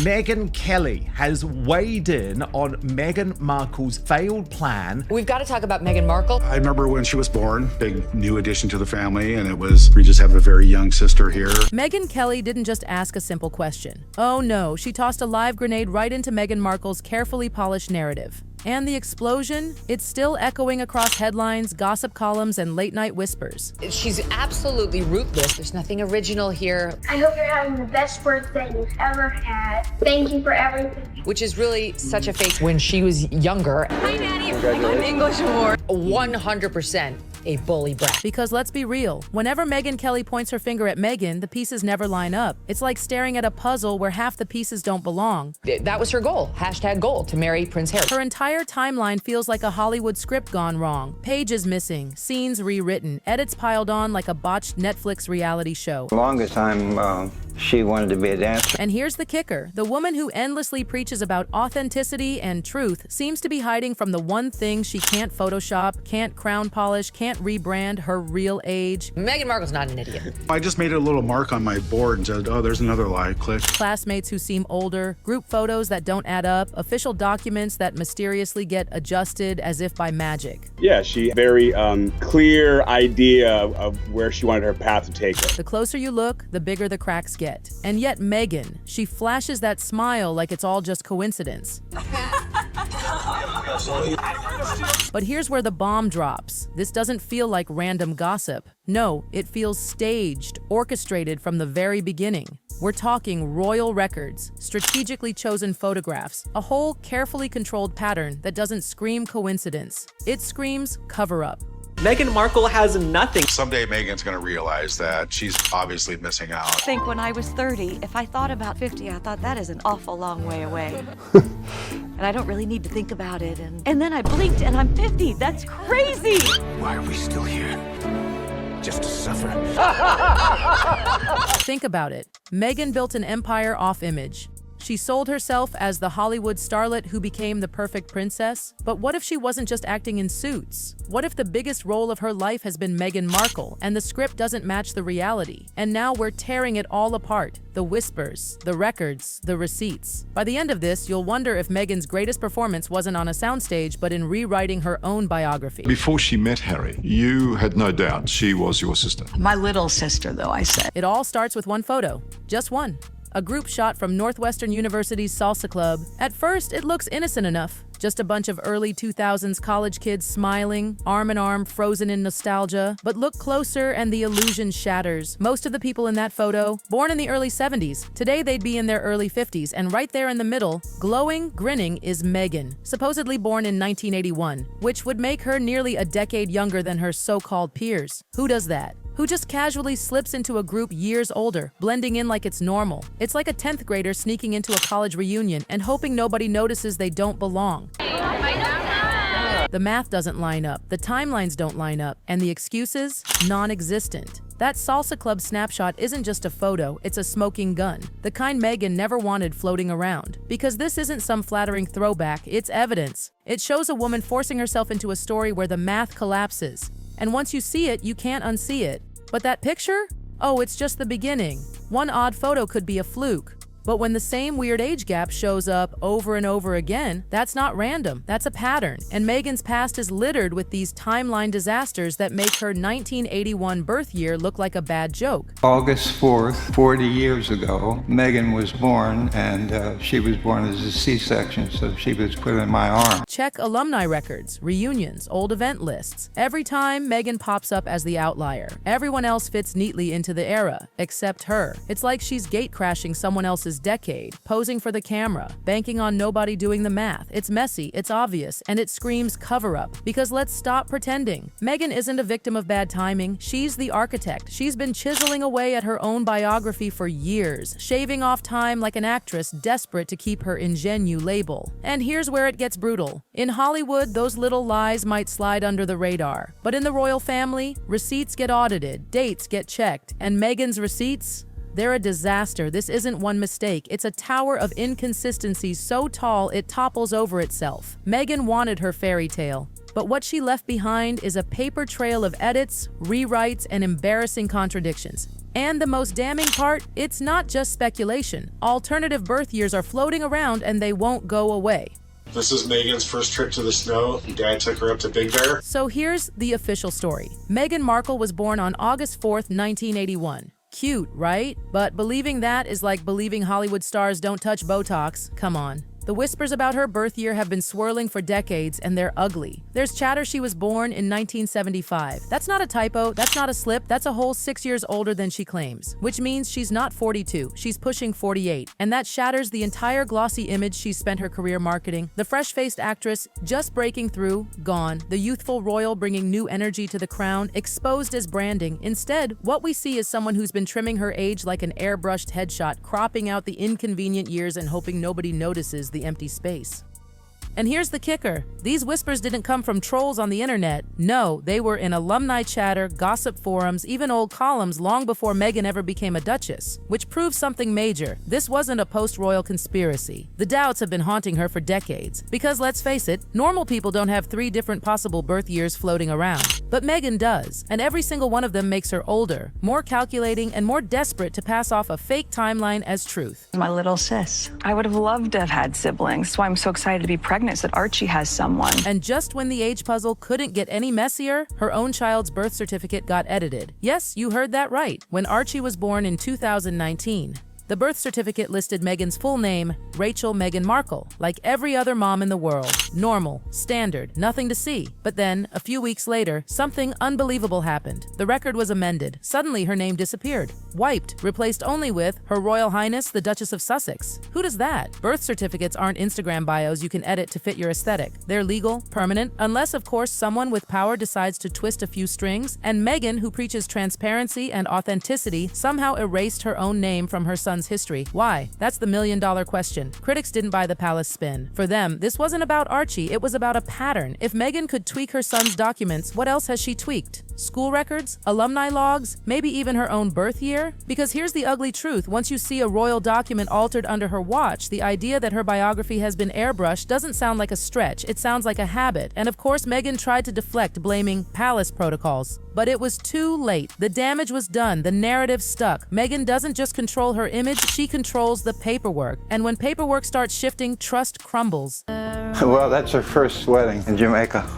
Megyn Kelly has weighed in on Meghan Markle's failed plan. We've got to talk about Meghan Markle. I remember when she was born, big new addition to the family, and we just have a very young sister here. Megyn Kelly didn't just ask a simple question. Oh no, she tossed a live grenade right into Meghan Markle's carefully polished narrative. And the explosion? It's still echoing across headlines, gossip columns, and late-night whispers. She's absolutely ruthless. There's nothing original here. I hope you're having the best birthday you've ever had. Thank you for everything. Which is really such a fake. When she was younger, Hi, Maddie. I got an English award. 100% a bully brat. Because let's be real, whenever Megyn Kelly points her finger at Meghan, the pieces never line up. It's like staring at a puzzle where half the pieces don't belong. That was her goal. Hashtag goal, to marry Prince Harry. Her entire timeline feels like a Hollywood script gone wrong. Pages missing, scenes rewritten, edits piled on like a botched Netflix reality show. The longest time, she wanted to be a dancer. And here's the kicker. The woman who endlessly preaches about authenticity and truth seems to be hiding from the one thing she can't Photoshop, can't crown polish, can't rebrand: her real age. Meghan Markle's not an idiot. I just made a little mark on my board and said, oh, there's another lie, click. Classmates who seem older, group photos that don't add up, official documents that mysteriously get adjusted as if by magic. Yeah, she very clear idea of where she wanted her path to take her. The closer you look, the bigger the cracks get. And yet Megyn, she flashes that smile like it's all just coincidence. But here's where the bomb drops. This doesn't feel like random gossip. No, it feels staged, orchestrated from the very beginning. We're talking royal records, strategically chosen photographs, a whole carefully controlled pattern that doesn't scream coincidence. It screams cover-up. Meghan Markle has nothing. Someday Meghan's going to realize that she's obviously missing out. I think when I was 30, if I thought about 50, I thought that is an awful long way away. And I don't really need to think about it. And then I blinked and I'm 50. That's crazy. Why are we still here? Just to suffer? Think about it. Meghan built an empire off image. She sold herself as the Hollywood starlet who became the perfect princess. But what if she wasn't just acting in suits? What if the biggest role of her life has been Meghan Markle and the script doesn't match the reality? And now we're tearing it all apart. The whispers, the records, the receipts. By the end of this, you'll wonder if Meghan's greatest performance wasn't on a soundstage, but in rewriting her own biography. Before she met Harry, you had no doubt she was your sister. My little sister, though, I said. It all starts with one photo. Just one. A group shot from Northwestern University's salsa club. At first, it looks innocent enough. Just a bunch of early 2000s college kids smiling, arm in arm, frozen in nostalgia. But look closer and the illusion shatters. Most of the people in that photo, born in the early 70s. Today they'd be in their early 50s, and right there in the middle, glowing, grinning, is Meghan, supposedly born in 1981, which would make her nearly a decade younger than her so-called peers. Who does that? Who just casually slips into a group years older, blending in like it's normal. It's like a 10th grader sneaking into a college reunion and hoping nobody notices they don't belong. The math doesn't line up, the timelines don't line up, and the excuses? Non-existent. That salsa club snapshot isn't just a photo, it's a smoking gun. The kind Meghan never wanted floating around. Because this isn't some flattering throwback, it's evidence. It shows a woman forcing herself into a story where the math collapses. And once you see it, you can't unsee it. But that picture? Oh, it's just the beginning. One odd photo could be a fluke. But when the same weird age gap shows up over and over again, that's not random, that's a pattern. And Meghan's past is littered with these timeline disasters that make her 1981 birth year look like a bad joke. August 4th, 40 years ago, Meghan was born, and she was born as a C-section, so she was put in my arm. Check alumni records, reunions, old event lists. Every time, Meghan pops up as the outlier. Everyone else fits neatly into the era, except her. It's like she's gate-crashing someone else's decade, posing for the camera, banking on nobody doing the math. It's messy, it's obvious, and it screams cover-up. Because let's stop pretending. Meghan isn't a victim of bad timing. She's the architect. She's been chiseling away at her own biography for years, shaving off time like an actress desperate to keep her ingenue label. And here's where it gets brutal. In Hollywood, those little lies might slide under the radar. But in the royal family, receipts get audited, dates get checked, and Meghan's receipts? They're a disaster. This isn't one mistake. It's a tower of inconsistencies so tall it topples over itself. Meghan wanted her fairy tale. But what she left behind is a paper trail of edits, rewrites, and embarrassing contradictions. And the most damning part, it's not just speculation. Alternative birth years are floating around and they won't go away. This is Meghan's first trip to the snow. Dad took her up to Big Bear. So here's the official story. Meghan Markle was born on August 4th, 1981. Cute, right? But believing that is like believing Hollywood stars don't touch Botox. Come on. The whispers about her birth year have been swirling for decades, and they're ugly. There's chatter she was born in 1975. That's not a typo, that's not a slip, that's a whole 6 years older than she claims. Which means she's not 42, she's pushing 48. And that shatters the entire glossy image she's spent her career marketing. The fresh-faced actress, just breaking through, gone. The youthful royal bringing new energy to the crown, exposed as branding. Instead, what we see is someone who's been trimming her age like an airbrushed headshot, cropping out the inconvenient years and hoping nobody notices the empty space. And here's the kicker. These whispers didn't come from trolls on the internet. No, they were in alumni chatter, gossip forums, even old columns long before Meghan ever became a duchess, which proves something major. This wasn't a post-royal conspiracy. The doubts have been haunting her for decades. Because let's face it, normal people don't have 3 different possible birth years floating around. But Meghan does, and every single one of them makes her older, more calculating, and more desperate to pass off a fake timeline as truth. My little sis. I would have loved to have had siblings. That's why I'm so excited to be pregnant, so that Archie has someone. And just when the age puzzle couldn't get any messier, her own child's birth certificate got edited. Yes, you heard that right. When Archie was born in 2019, the birth certificate listed Meghan's full name, Rachel Meghan Markle, like every other mom in the world. Normal, standard, nothing to see. But then, a few weeks later, something unbelievable happened. The record was amended. Suddenly, her name disappeared. Wiped, replaced only with Her Royal Highness the Duchess of Sussex. Who does that? Birth certificates aren't Instagram bios you can edit to fit your aesthetic. They're legal, permanent, unless, of course, someone with power decides to twist a few strings, and Meghan, who preaches transparency and authenticity, somehow erased her own name from her son's history. Why? That's the million-dollar question. Critics didn't buy the palace spin. For them, this wasn't about Archie, it was about a pattern. If Meghan could tweak her son's documents, what else has she tweaked? School records? Alumni logs? Maybe even her own birth year? Because here's the ugly truth. Once you see a royal document altered under her watch, the idea that her biography has been airbrushed doesn't sound like a stretch. It sounds like a habit. And of course, Meghan tried to deflect, blaming palace protocols. But it was too late. The damage was done. The narrative stuck. Meghan doesn't just control her image, she controls the paperwork. And when paperwork starts shifting, trust crumbles. Well, that's her first wedding in Jamaica.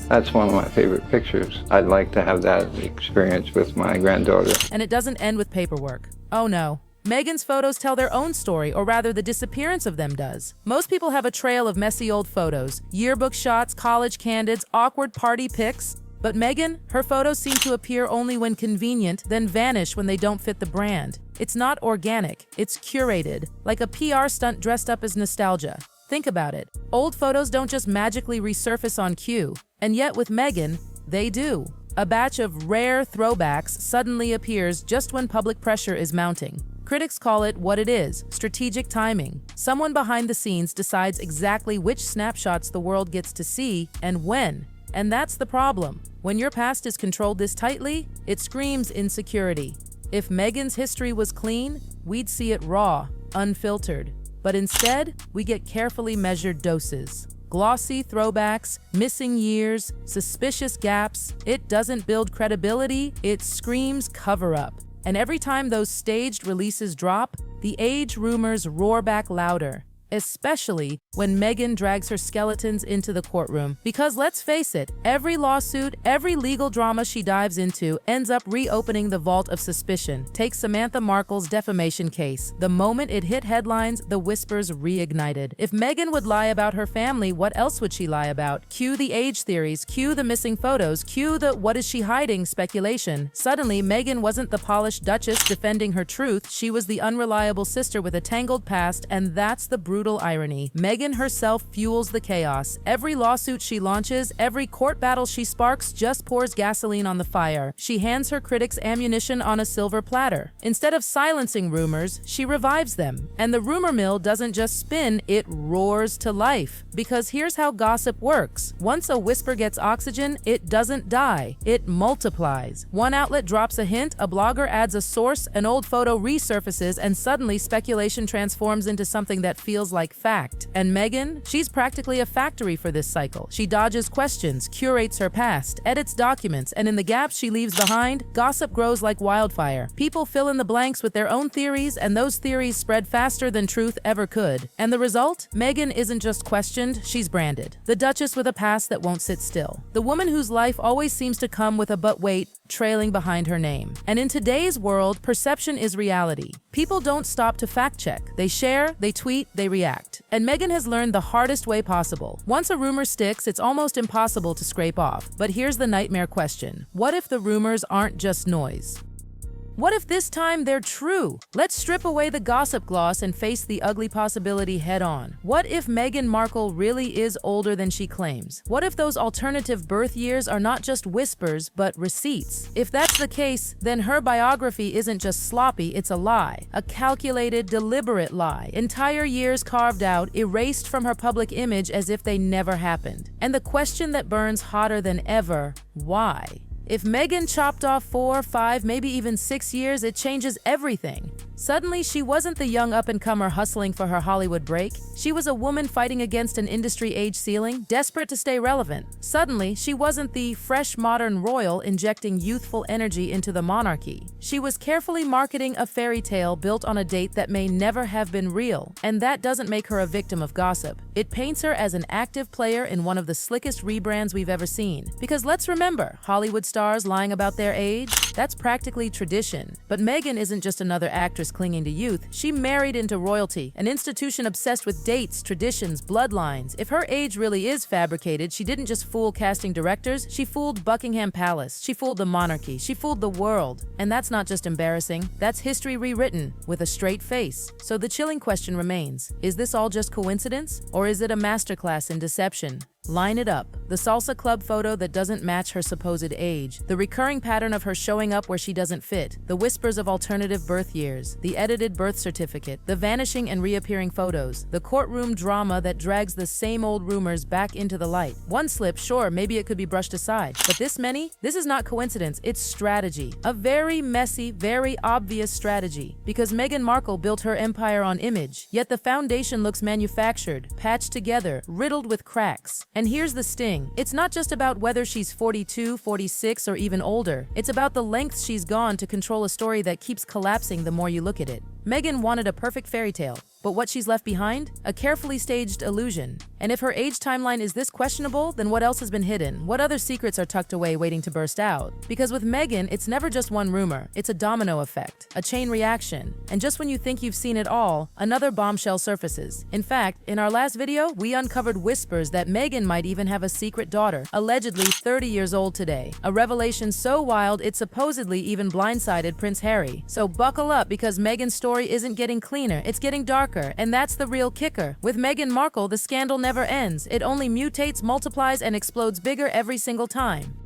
That's one of my favorite pictures. I'd like to have that experience with my granddaughter. And it doesn't end with paperwork. Oh no. Meghan's photos tell their own story, or rather the disappearance of them does. Most people have a trail of messy old photos, yearbook shots, college candidates, awkward party pics. But Meghan, her photos seem to appear only when convenient, then vanish when they don't fit the brand. It's not organic, it's curated, like a PR stunt dressed up as nostalgia. Think about it. Old photos don't just magically resurface on cue. And yet with Meghan, they do. A batch of rare throwbacks suddenly appears just when public pressure is mounting. Critics call it what it is, strategic timing. Someone behind the scenes decides exactly which snapshots the world gets to see and when. And that's the problem. When your past is controlled this tightly, it screams insecurity. If Meghan's history was clean, we'd see it raw, unfiltered. But instead, we get carefully measured doses. Glossy throwbacks, missing years, suspicious gaps. It doesn't build credibility, it screams cover-up. And every time those staged releases drop, the age rumors roar back louder. Especially when Meghan drags her skeletons into the courtroom. Because let's face it, every lawsuit, every legal drama she dives into ends up reopening the vault of suspicion. Take Samantha Markle's defamation case. The moment it hit headlines, the whispers reignited. If Meghan would lie about her family, what else would she lie about? Cue the age theories, cue the missing photos, cue the what is she hiding speculation. Suddenly, Meghan wasn't the polished duchess defending her truth, she was the unreliable sister with a tangled past, and that's the brutal irony. Meghan herself fuels the chaos. Every lawsuit she launches, every court battle she sparks just pours gasoline on the fire. She hands her critics ammunition on a silver platter. Instead of silencing rumors, she revives them. And the rumor mill doesn't just spin, it roars to life. Because here's how gossip works. Once a whisper gets oxygen, it doesn't die, it multiplies. One outlet drops a hint, a blogger adds a source, an old photo resurfaces, and suddenly speculation transforms into something that feels like fact. And Meghan, she's practically a factory for this cycle. She dodges questions, curates her past, edits documents, and in the gaps she leaves behind, gossip grows like wildfire. People fill in the blanks with their own theories, and those theories spread faster than truth ever could. And the result? Meghan isn't just questioned, she's branded. The Duchess with a past that won't sit still. The woman whose life always seems to come with a but wait trailing behind her name. And in today's world, perception is reality. People don't stop to fact check. They share, they tweet, they react. And Meghan has learned the hardest way possible. Once a rumor sticks, it's almost impossible to scrape off. But here's the nightmare question. What if the rumors aren't just noise? What if this time they're true? Let's strip away the gossip gloss and face the ugly possibility head on. What if Meghan Markle really is older than she claims? What if those alternative birth years are not just whispers, but receipts? If that's the case, then her biography isn't just sloppy, it's a lie. A calculated, deliberate lie. Entire years carved out, erased from her public image as if they never happened. And the question that burns hotter than ever, why? If Meghan chopped off 4, 5, maybe even 6 years, it changes everything. Suddenly, she wasn't the young up-and-comer hustling for her Hollywood break. She was a woman fighting against an industry age ceiling, desperate to stay relevant. Suddenly, she wasn't the fresh modern royal injecting youthful energy into the monarchy. She was carefully marketing a fairy tale built on a date that may never have been real. And that doesn't make her a victim of gossip. It paints her as an active player in one of the slickest rebrands we've ever seen. Because let's remember, Hollywood stars lying about their age? That's practically tradition. But Meghan isn't just another actress clinging to youth. She married into royalty, an institution obsessed with dates, traditions, bloodlines. If her age really is fabricated, she didn't just fool casting directors, she fooled Buckingham Palace, she fooled the monarchy, she fooled the world. And that's not just embarrassing, that's history rewritten with a straight face. So the chilling question remains, is this all just coincidence, or is it a masterclass in deception? Line it up. The salsa club photo that doesn't match her supposed age. The recurring pattern of her showing up where she doesn't fit. The whispers of alternative birth years. The edited birth certificate. The vanishing and reappearing photos. The courtroom drama that drags the same old rumors back into the light. One slip, sure, maybe it could be brushed aside. But this many? This is not coincidence, it's strategy. A very messy, very obvious strategy. Because Meghan Markle built her empire on image, yet the foundation looks manufactured, patched together, riddled with cracks. And here's the sting. It's not just about whether she's 42, 46, or even older. It's about the lengths she's gone to control a story that keeps collapsing the more you look at it. Meghan wanted a perfect fairy tale, but what she's left behind? A carefully staged illusion. And if her age timeline is this questionable, then what else has been hidden? What other secrets are tucked away waiting to burst out? Because with Meghan, it's never just one rumor. It's a domino effect, a chain reaction. And just when you think you've seen it all, another bombshell surfaces. In fact, in our last video, we uncovered whispers that Meghan might even have a secret daughter, allegedly 30 years old today. A revelation so wild, it supposedly even blindsided Prince Harry. So buckle up, because Meghan's story isn't getting cleaner, it's getting darker, and that's the real kicker. With Meghan Markle, the scandal never ends. It only mutates, multiplies, and explodes bigger every single time.